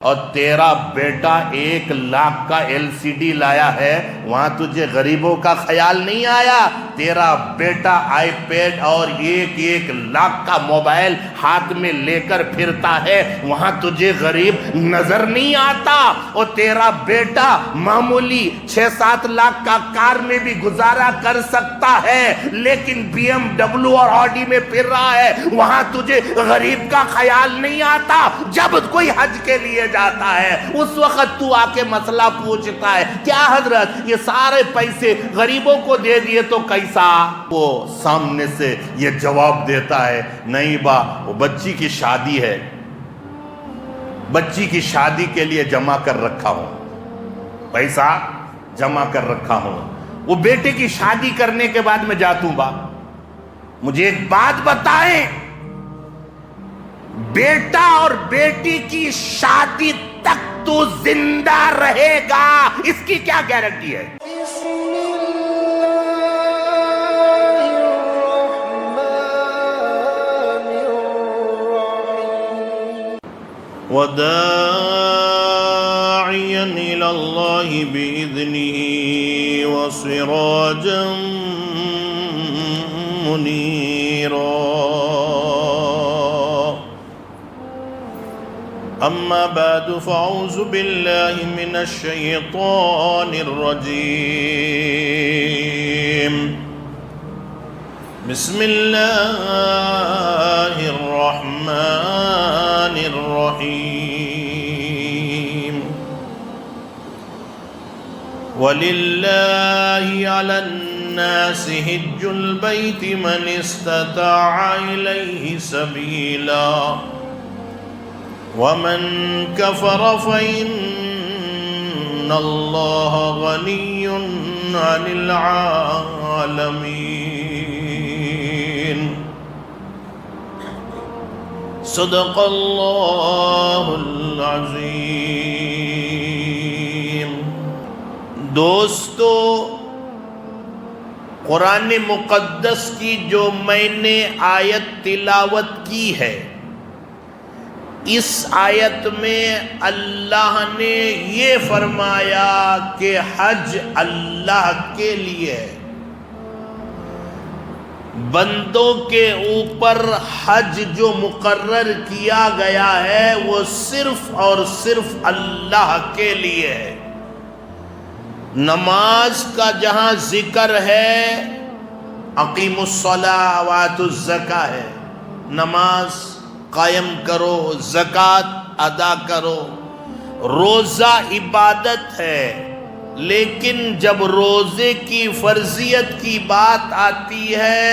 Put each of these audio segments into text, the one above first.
اور تیرا بیٹا 1,00,000 کا LCD لایا ہے، وہاں تجھے غریبوں کا خیال نہیں آیا؟ تیرا بیٹا آئی پیڈ اور 1,00,000 کا موبائل ہاتھ میں لے کر پھرتا ہے، وہاں تجھے غریب نظر نہیں آتا؟ اور تیرا بیٹا معمولی 6-7 لاکھ کا کار میں بھی گزارا کر سکتا ہے، لیکن BMW اور آڈی میں پھر رہا ہے، وہاں تجھے غریب کا خیال نہیں آتا؟ جب کوئی حج کے لیے جاتا ہے اس وقت تو آ کے مسئلہ پوچھتا ہے، کیا حضرت یہ سارے پیسے غریبوں کو دے دیے تو کیسا؟ وہ سامنے سے یہ جواب دیتا ہے، نہیں با، وہ بچی کی شادی ہے، بچی کی شادی کے لیے جمع کر رکھا ہوں، پیسہ جمع کر رکھا ہوں، وہ بیٹے کی شادی کرنے کے بعد میں جاتا ہوں۔ با مجھے ایک بات بتائیں، بیٹا اور بیٹی کی شادی تک تو زندہ رہے گا، اس کی کیا گارنٹی ہے؟ وَدَاعِيًا إِلَى اللَّهِ بِإِذْنِهِ وَسِرَاجًا مُنِيرًا أما بعد فأعوذ بالله من الشيطان الرجيم بسم الله الرحمن الرحيم ولله على الناس حج البيت من استطاع إليه سبيلا ومن كفر فإن الله غني عن العالمين صدق اللہ العظیم۔ دوستو، قرآن مقدس کی جو میں نے آیت تلاوت کی ہے، اس آیت میں اللہ نے یہ فرمایا کہ حج اللہ کے لیے ہے، بندوں کے اوپر حج جو مقرر کیا گیا ہے وہ صرف اور صرف اللہ کے لیے ہے۔ نماز کا جہاں ذکر ہے اقیموا الصلاۃ وآتوا الزکاۃ ہے، نماز قائم کرو، زکوٰۃ ادا کرو، روزہ عبادت ہے، لیکن جب روزے کی فرضیت کی بات آتی ہے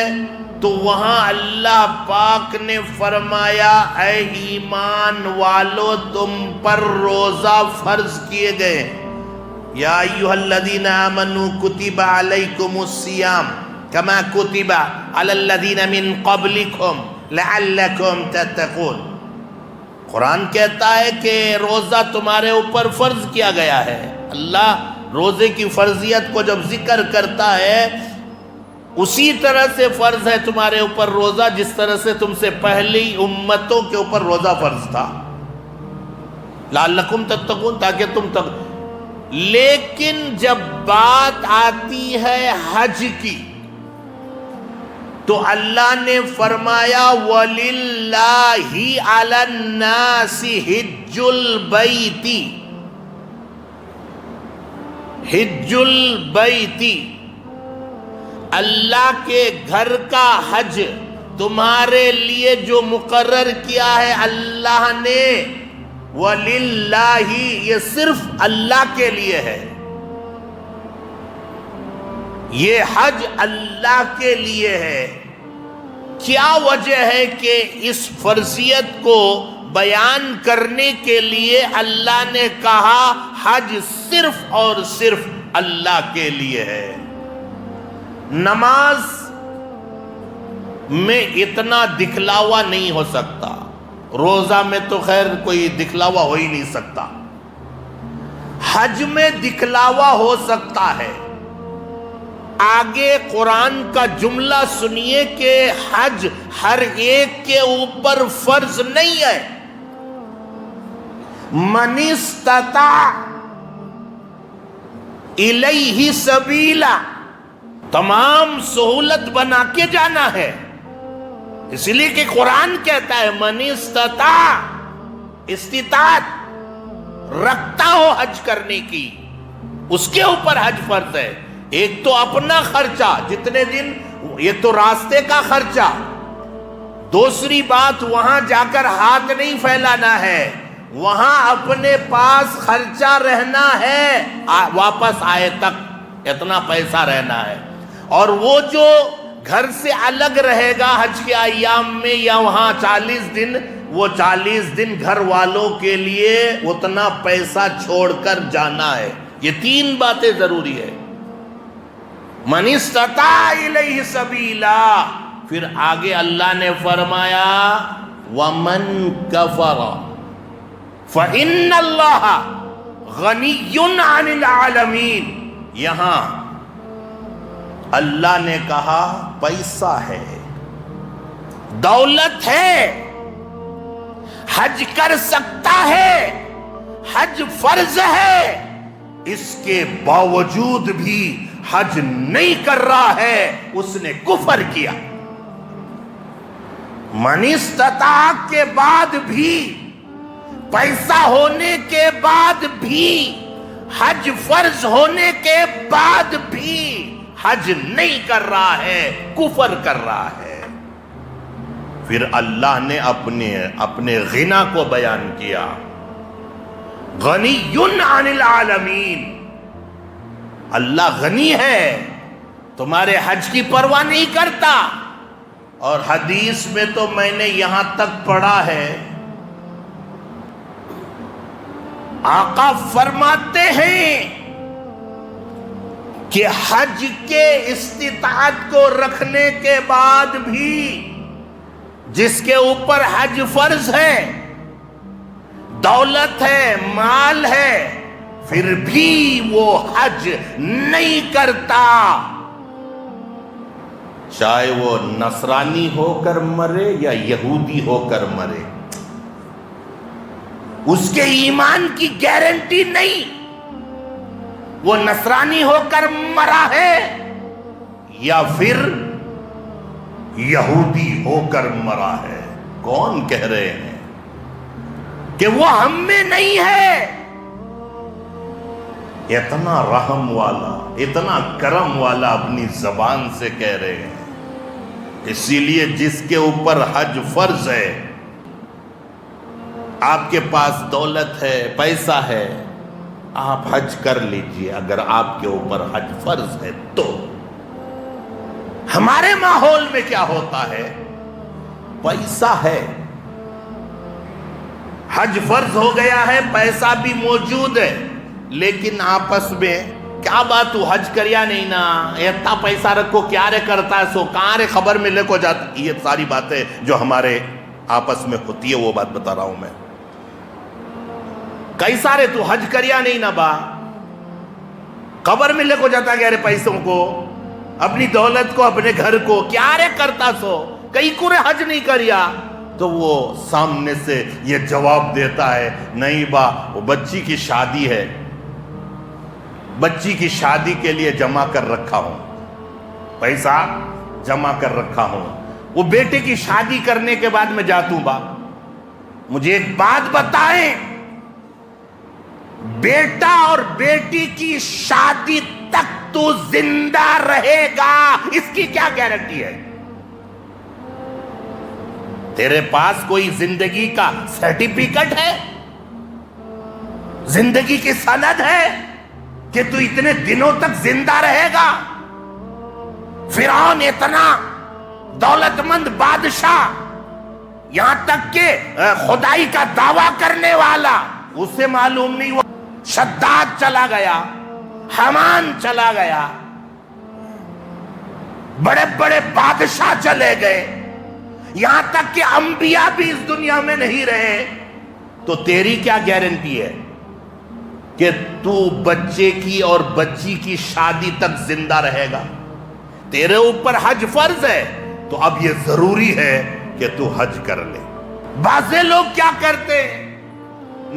تو وہاں اللہ پاک نے فرمایا، اے ایمان والو تم پر روزہ فرض کیے گئے، یا ایھا الذین آمنوا کتب علیکم الصیام کما کتب علی الذین من قبلکم لعلکم تتقون۔ قرآن کہتا ہے کہ روزہ تمہارے اوپر فرض کیا گیا ہے۔ اللہ روزے کی فرضیت کو جب ذکر کرتا ہے، اسی طرح سے فرض ہے تمہارے اوپر روزہ جس طرح سے تم سے پہلی امتوں کے اوپر روزہ فرض تھا، لعلکم تتقون، تاکہ تم لیکن جب بات آتی ہے حج کی تو اللہ نے فرمایا وَلِلَّهِ عَلَى النَّاسِ حِجُّ الْبَيْتِ، حج البیت، اللہ کے گھر کا حج تمہارے لیے جو مقرر کیا ہے اللہ نے، وَلِلَّهِ یہ صرف اللہ کے لیے ہے، یہ حج اللہ کے لیے ہے۔ کیا وجہ ہے کہ اس فرضیت کو بیان کرنے کے لیے اللہ نے کہا حج صرف اور صرف اللہ کے لیے ہے؟ نماز میں اتنا دکھلاوا نہیں ہو سکتا، روزہ میں تو خیر کوئی دکھلاوا ہو ہی نہیں سکتا، حج میں دکھلاوا ہو سکتا ہے۔ آگے قرآن کا جملہ سنیے کہ حج ہر ایک کے اوپر فرض نہیں ہے، من استطاع الیہ سبیلا، تمام سہولت بنا کے جانا ہے، اس لیے کہ قرآن کہتا ہے من استطاع، استطاعت رکھتا ہو حج کرنے کی، اس کے اوپر حج فرض ہے۔ ایک تو اپنا خرچہ جتنے دن، یہ تو راستے کا خرچہ، دوسری بات وہاں جا کر ہاتھ نہیں پھیلانا ہے، وہاں اپنے پاس خرچہ رہنا ہے، واپس آئے تک اتنا پیسہ رہنا ہے۔ اور وہ جو گھر سے الگ رہے گا حج کے ایام میں یا وہاں 40 دن، وہ 40 دن گھر والوں کے لیے اتنا پیسہ چھوڑ کر جانا ہے۔ یہ 3 باتیں ضروری ہے۔ من استطاع الیہ سبیلا، پھر آگے اللہ نے فرمایا ومن کفر فإن اللہ غنی عن العالمین۔ یہاں اللہ نے کہا پیسہ ہے، دولت ہے، حج کر سکتا ہے، حج فرض ہے، اس کے باوجود بھی حج نہیں کر رہا ہے، اس نے کفر کیا۔ من استطاع کے بعد بھی، پیسہ ہونے کے بعد بھی، حج فرض ہونے کے بعد بھی حج نہیں کر رہا ہے، کفر کر رہا ہے۔ پھر اللہ نے اپنے غنا کو بیان کیا، غنی عن العالمین، اللہ غنی ہے، تمہارے حج کی پرواہ نہیں کرتا۔ اور حدیث میں تو میں نے یہاں تک پڑھا ہے، آقا فرماتے ہیں کہ حج کے استطاعت کو رکھنے کے بعد بھی جس کے اوپر حج فرض ہے، دولت ہے، مال ہے، پھر بھی وہ حج نہیں کرتا، چاہے وہ نصرانی ہو کر مرے یا یہودی ہو کر مرے، اس کے ایمان کی گارنٹی نہیں، وہ نصرانی ہو کر مرا ہے یا پھر یہودی ہو کر مرا ہے۔ کون کہہ رہے ہیں کہ وہ ہم میں نہیں ہے؟ اتنا رحم والا، اتنا کرم والا اپنی زبان سے کہہ رہے ہیں۔ اسی لیے جس کے اوپر حج فرض ہے، آپ کے پاس دولت ہے، پیسہ ہے، آپ حج کر لیجئے اگر آپ کے اوپر حج فرض ہے تو۔ ہمارے ماحول میں کیا ہوتا ہے؟ پیسہ ہے، حج فرض ہو گیا ہے، پیسہ بھی موجود ہے، لیکن آپس میں کیا بات تو حج کریا نہیں نا، اتنا پیسہ رکھو کیا رے کرتا ہے، سو کہاں رے خبر ملے کو جاتا۔ یہ ساری باتیں جو ہمارے آپس میں ہوتی ہے وہ بات بتا رہا ہوں میں۔ کئی سارے تو حج کریا نہیں نا با، خبر ملے کو جاتا کہ ارے پیسوں کو، اپنی دولت کو، اپنے گھر کو کیا رے کرتا سو، کئی کو رے حج نہیں کریا، تو وہ سامنے سے یہ جواب دیتا ہے نہیں با، وہ بچی کی شادی ہے، بچی کی شادی کے لیے جمع کر رکھا ہوں، پیسہ جمع کر رکھا ہوں، وہ بیٹے کی شادی کرنے کے بعد میں جاتا ہوں با، مجھے ایک بات بتائیں، بیٹا اور بیٹی کی شادی تک تو زندہ رہے گا، اس کی کیا گارنٹی ہے؟ تیرے پاس کوئی زندگی کا سرٹیفکیٹ ہے، زندگی کی سند ہے کہ تو اتنے دنوں تک زندہ رہے گا؟ فرعون اتنا دولت مند بادشاہ، یہاں تک کہ خدائی کا دعویٰ کرنے والا، اسے معلوم نہیں، وہ شداد چلا گیا، حمان چلا گیا، بڑے بڑے بادشاہ چلے گئے، یہاں تک کہ انبیاء بھی اس دنیا میں نہیں رہے، تو تیری کیا گارنٹی ہے کہ تو بچے کی اور بچی کی شادی تک زندہ رہے گا؟ تیرے اوپر حج فرض ہے تو اب یہ ضروری ہے کہ تو حج کر لے۔ بعض لوگ کیا کرتے ہیں،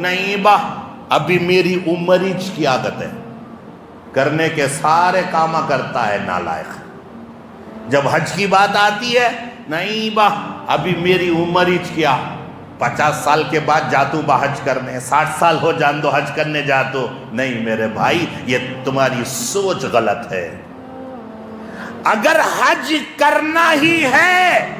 نہیں با ابھی میری عمر ہی کی عادت ہے کرنے کے سارے کام کرتا ہے نالائق. جب حج کی بات آتی ہے نہیں با ابھی میری عمر ہی کیا 50 سال کے بعد جاتو با حج کرنے 60 سال ہو جان دو حج کرنے جاتو. نہیں میرے بھائی یہ تمہاری سوچ غلط ہے. اگر حج کرنا ہی ہے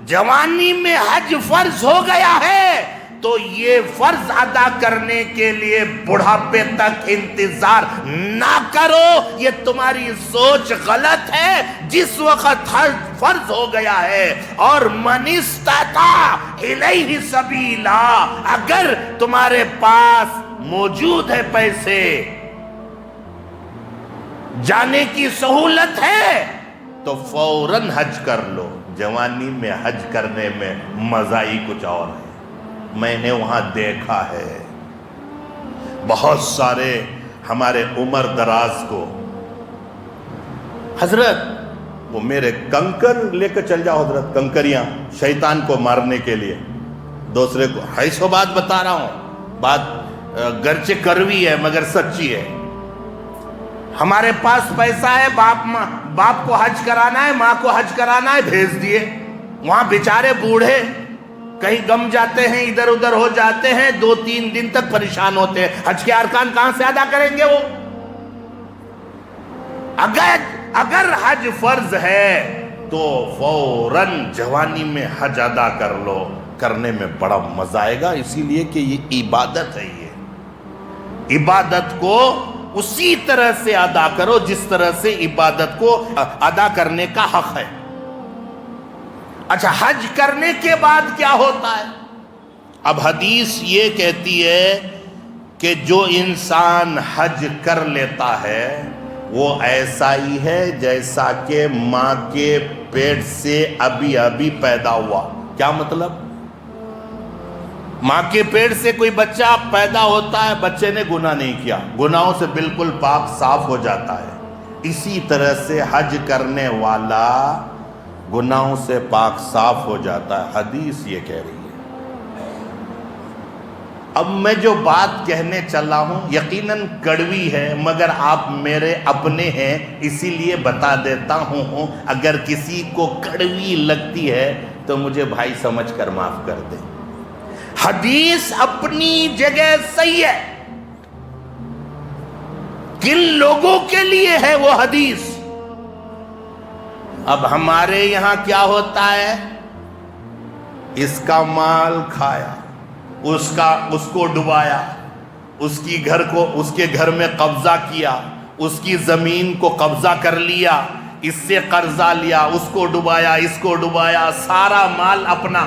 جوانی میں حج فرض ہو گیا ہے تو یہ فرض ادا کرنے کے لیے بڑھاپے تک انتظار نہ کرو. یہ تمہاری سوچ غلط ہے. جس وقت حج فرض ہو گیا ہے اور من استطاع الیہ سبیلا اگر تمہارے پاس موجود ہے پیسے جانے کی سہولت ہے تو فوراً حج کر لو. جوانی میں حج کرنے میں مزہ ہی کچھ اور ہے. میں نے وہاں دیکھا ہے بہت سارے ہمارے عمر دراز کو حضرت وہ میرے کنکر لے کر چل جاؤ حضرت کنکریاں شیطان کو مارنے کے لیے دوسرے کو ایسو بات بتا رہا ہوں بات گرچہ کروی ہے مگر سچی ہے. ہمارے پاس پیسہ ہے باپ کو حج کرانا ہے ماں کو حج کرانا ہے بھیج دیے. وہاں بیچارے بوڑھے کہیں گم جاتے ہیں ادھر ادھر ہو جاتے ہیں 2-3 دن تک پریشان ہوتے ہیں. حج کے ارکان کہاں سے ادا کریں گے وہ؟ اگر حج فرض ہے تو فوراً جوانی میں حج ادا کر لو. کرنے میں بڑا مزہ آئے گا اسی لیے کہ یہ عبادت ہے. یہ عبادت کو اسی طرح سے ادا کرو جس طرح سے عبادت کو ادا کرنے کا حق ہے. اچھا حج کرنے کے بعد کیا ہوتا ہے؟ اب حدیث یہ کہتی ہے کہ جو انسان حج کر لیتا ہے وہ ایسا ہی ہے جیسا کہ ماں کے پیٹ سے ابھی ابھی پیدا ہوا. کیا مطلب؟ ماں کے پیٹ سے کوئی بچہ پیدا ہوتا ہے بچے نے گناہ نہیں کیا گناہوں سے بالکل پاک صاف ہو جاتا ہے. اسی طرح سے حج کرنے والا گناہوں سے پاک صاف ہو جاتا ہے. حدیث یہ کہہ رہی ہے. اب میں جو بات کہنے چلا ہوں یقیناً کڑوی ہے مگر آپ میرے اپنے ہیں اسی لیے بتا دیتا ہوں. اگر کسی کو کڑوی لگتی ہے تو مجھے بھائی سمجھ کر معاف کر دیں. حدیث اپنی جگہ صحیح ہے. کن لوگوں کے لیے ہے وہ حدیث؟ اب ہمارے یہاں کیا ہوتا ہے اس کا مال کھایا اس کو ڈبایا اس کے گھر میں قبضہ کیا اس کی زمین کو قبضہ کر لیا اس سے قرضہ لیا اس کو ڈبایا اس کو ڈبایا سارا مال اپنا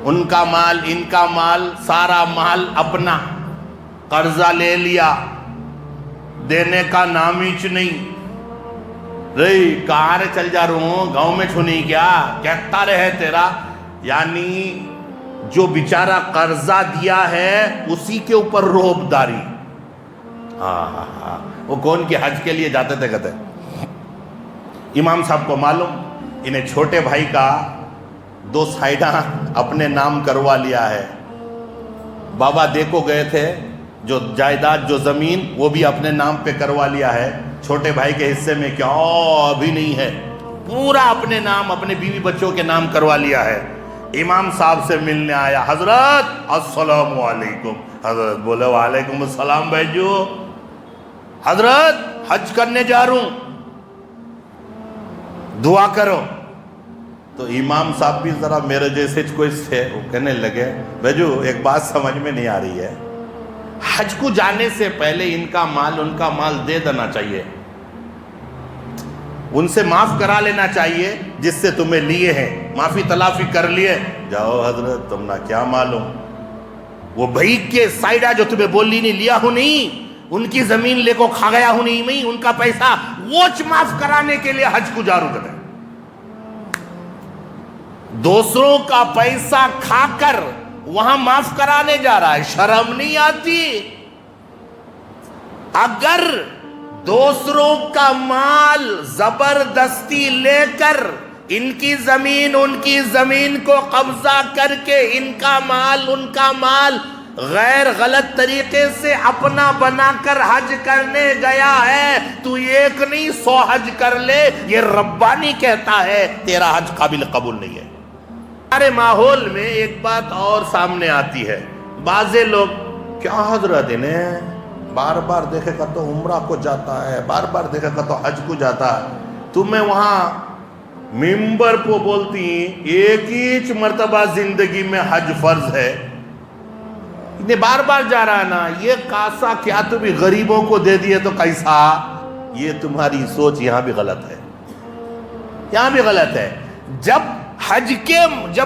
ان کا مال ان کا مال سارا مال اپنا قرضہ لے لیا دینے کا نام ہی نہیں. رہی کہاں چل جا رہا ہوں گاؤں میں چھونی کیا کہتا رہے تیرا. یعنی جو بیچارہ قرضہ دیا ہے اسی کے اوپر روب داری. ہاں وہ کون کے حج کے لیے جاتے تھے کہتے امام صاحب کو معلوم انہیں چھوٹے بھائی کا 2 سائیڈاں اپنے نام کروا لیا ہے. بابا دیکھو گئے تھے جو جائیداد جو زمین وہ بھی اپنے نام پہ کروا لیا ہے. چھوٹے بھائی کے حصے میں کیا ابھی نہیں ہے پورا اپنے نام اپنے بیوی بچوں کے نام کروا لیا ہے. امام صاحب سے ملنے آیا حضرت السلام علیکم. حضرت بولے وعلیکم السلام بھائیو حضرت حج کرنے جا رہا ہوں دعا کرو. تو امام صاحب بھی ذرا میرے جیسے کوئی تھے وہ کہنے لگے بھائیو ایک بات سمجھ میں نہیں آ رہی ہے حج کو جانے سے پہلے ان کا مال دے دینا چاہیے ان سے معاف کرا لینا چاہیے جس سے تمہیں لیے ہیں معافی تلافی کر لیے. جاؤ حضرت تم نہ کیا معلوم وہ بھائی کے سائیڈا جو تمہیں بولی نہیں لیا ہوں نہیں ان کی زمین لے کو کھا گیا ہوں نہیں میں ان کا پیسہ ووچ معاف کرانے کے لیے حج کو جارو کرے. دوسروں کا پیسہ کھا کر وہاں معاف کرانے جا رہا ہے. شرم نہیں آتی؟ اگر دوسروں کا مال زبردستی لے کر ان کی زمین کو قبضہ کر کے ان کا مال غیر غلط طریقے سے اپنا بنا کر حج کرنے گیا ہے، تو ایک نہیں 100 حج کر لے، یہ ربانی کہتا ہے تیرا حج قابل قبول نہیں ہے۔ ہمارے ماحول میں ایک بات اور سامنے آتی ہے، بعضے لوگ کیا حضرت انہیں بار بار دیکھے گا تو عمرہ کو جاتا ہے، بار بار دیکھے گا تو حج کو جاتا ہے، تمہیں وہاں ممبر پہ بولتی ایک ہی مرتبہ زندگی میں حج فرض ہے، انہیں بار بار جا رہا ہے نا، یہ کاسا کیا تمہیں غریبوں کو دے دیے تو کیسا؟ یہ تمہاری سوچ یہاں بھی غلط ہے۔ جب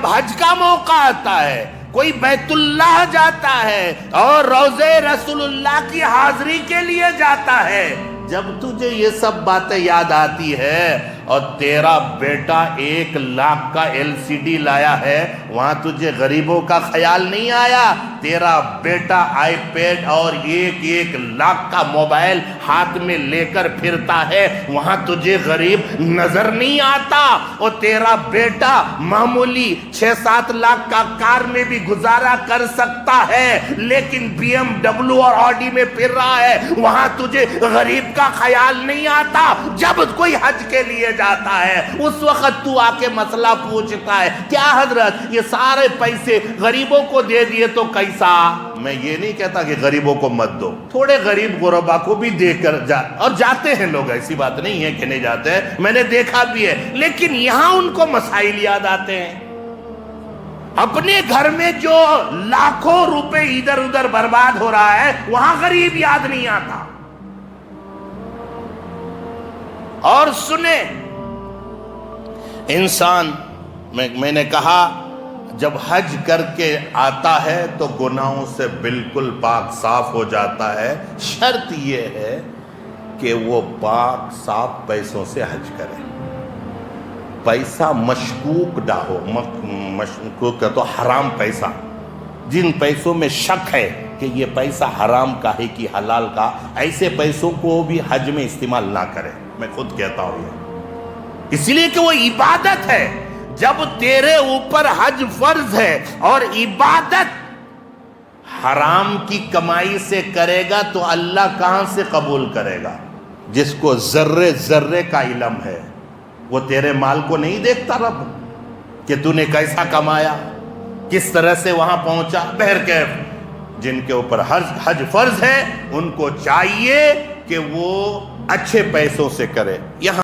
حج کا موقع آتا ہے، کوئی بیت اللہ جاتا ہے اور روضہ رسول اللہ کی حاضری کے لیے جاتا ہے، جب تجھے یہ سب باتیں یاد آتی ہے اور تیرا بیٹا 1 لاکھ کا LCD لایا ہے، وہاں تجھے غریبوں کا خیال نہیں آیا؟ تیرا بیٹا آئی پیڈ اور 1 لاکھ کا موبائل ہاتھ میں لے کر پھرتا ہے، وہاں تجھے غریب نظر نہیں آتا؟ اور تیرا بیٹا معمولی 6-7 لاکھ کا کار میں بھی گزارا کر سکتا ہے، لیکن BMW اور آڈی میں پھر رہا ہے، وہاں تجھے غریب کا خیال نہیں آتا؟ جب کوئی حج کے لیے جاتا ہے اس وقت تو آ کے مسئلہ پوچھتا ہے کیا حضرت یہ سارے پیسے غریبوں کو دے دیے تو کیسا؟ میں یہ نہیں کہتا کہ غریبوں کو مت دو، تھوڑے غریب غربا کو بھی دے کر اور جاتے ہیں لوگ، ایسی بات نہیں ہے کہ نہیں جاتے ہیں، میں نے دیکھا بھی ہے، لیکن یہاں ان کو مسائل یاد آتے ہیں۔ اپنے گھر میں جو لاکھوں روپے ادھر ادھر برباد ہو رہا ہے وہاں غریب یاد نہیں آتا۔ اور سنیں، انسان میں نے کہا جب حج کر کے آتا ہے تو گناہوں سے بالکل پاک صاف ہو جاتا ہے، شرط یہ ہے کہ وہ پاک صاف پیسوں سے حج کرے، پیسہ مشکوک نہ ہو، مشکوک تو حرام پیسہ، جن پیسوں میں شک ہے کہ یہ پیسہ حرام کا ہے کہ حلال کا، ایسے پیسوں کو بھی حج میں استعمال نہ کرے، میں خود کہتا ہوں یہ، اس لیے کہ وہ عبادت ہے۔ جب تیرے اوپر حج فرض ہے اور عبادت حرام کی کمائی سے کرے گا تو اللہ کہاں سے قبول کرے گا؟ جس کو ذرے ذرے کا علم ہے وہ تیرے مال کو نہیں دیکھتا رب کہ تو نے کیسا کمایا، کس طرح سے وہاں پہنچا؟ بہرکیف جن کے اوپر حج فرض ہے ان کو چاہیے کہ وہ اچھے پیسوں سے کرے۔ یہاں